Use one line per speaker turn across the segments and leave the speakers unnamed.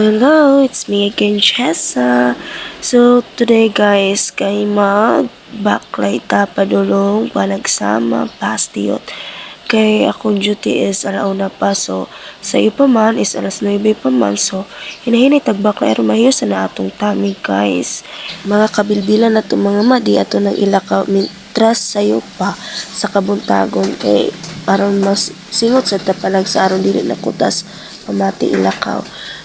Hello, it's me again, Chessa. So, today guys, kay mag-backlight ta padulong panagsama pastiyot. Kay akong duty is alauna pa. So, sa iyo pa man is alas 9 pa man. So, hinahinay tag-backlight rumahiyo sa na atong tami guys. Mga kabilbilan na to mga madi ato ng ilakaw trust sayo pa sa kabuntagon kay aron mas singot sa tapalag sa aron dili na kutas pamati ilakaw.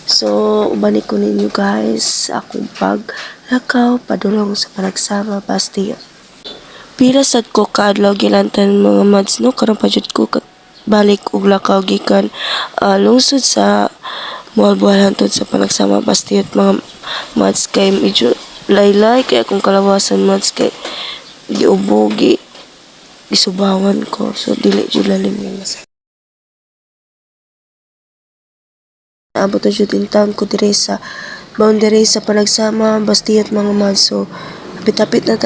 So, ubani ko ninyo guys akong paglakaw padulong sa panagsama pastiyo. Pila sad ko kaadlaw gilantan mga mads no karon pa jud ko balik og lakaw gikan lungsod sa Mualbual hantod sa panagsama pastiyot mga mads kay medyo laylay kay akong kalawasan mads kay giubo gisubangan ko so dili jud lalim yung masakit. Abot na jud in town ko dire sa boundary sa panagsama bastiyot mga mads so hapit-hapit na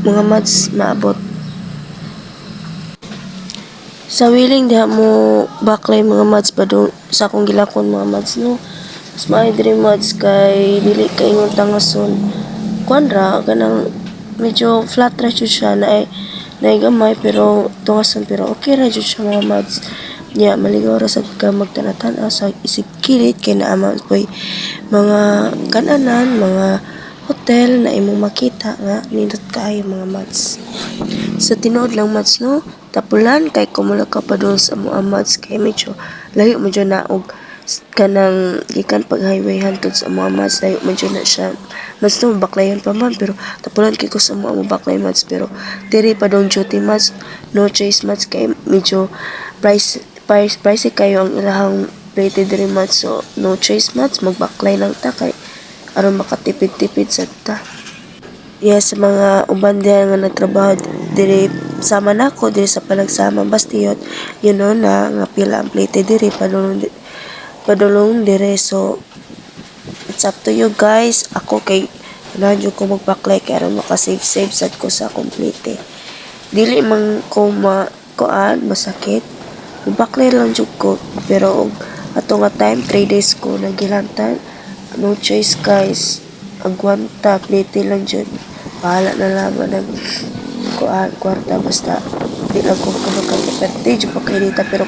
mga mads maabot. Sa willing diha mo baklay mga mads pa doon sa akong gilakon mga mads no. Mas maayo diri mads kay dili kay ingon tangason. Kuan ra kanang medyo flat ra jud siya na gamay pero tungason pero okay ra jud siya mga mads. Nya maligaw ra sad ka magtanatan sa isig kilit kay naa man poy mga kananan, mga hotel na imong makita nga nindot kaayo mga mads. Sa tinuod lang mads no, tapulan kay kumula ka pa doon sa mga mads kay medyo layo mo dyan na og kanang gikan pag highway hantod sa mga mads layo mo dyan na siya mads no baklayan pa man pero tapulan kay ko sa mga baklay mads pero diri pa doon duty mads no choice mads kay medyo price kayo ang ilahang plate diri mads so no choice mads magbaklay lang ta kay aron makatipid-tipid sa ta. Yes, sa mga uban diyan nga nagtrabaho diri sama nako diri sa panagsama bastiyot you know na nga pila ang plate diri padulong diri so it's up to you guys. Ako kay nandiyo ko magbaklay kay aron makasave sad ko sa complete. Dili man ko kuan masakit magbaklay lang jud ko pero ato nga time 3 days ko nagilantan no choice guys agwanta plate lang jud bahala na lamang ng kwarta basta di lang ko makaperte jud pa kay dita pero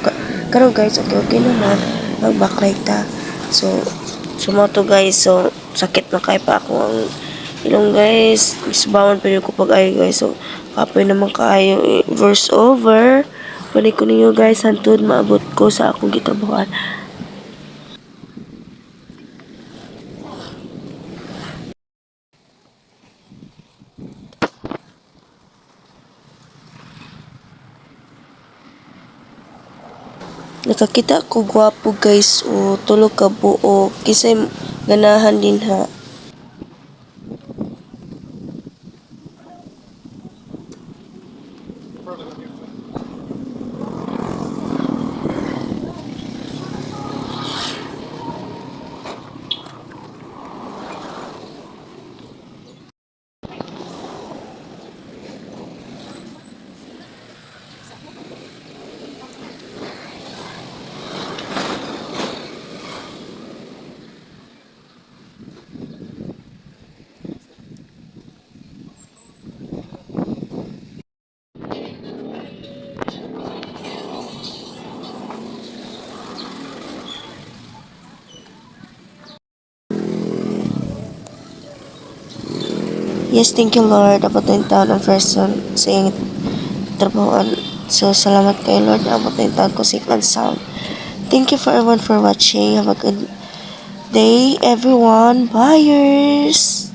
karon guys okay naman magbaklay ta so sumoto guys so sakit na kay pa ako ang ilong guys isbawon pa ko pag ayo guys so kapoy naman kaayo verse over balik ko ninyo guys hantod maabot ko sa akong gitrabahoan. Nakakita ko gwapo guys o tulog ka buo kisay ganahan din ha. Yes, thank you Lord. Abot na yung taon ang person sa iyong trabahoan. So, salamat kay Lord na abot na yung taon ko safe and sound. Thank you for everyone for watching. Have a good day, everyone. Buyers!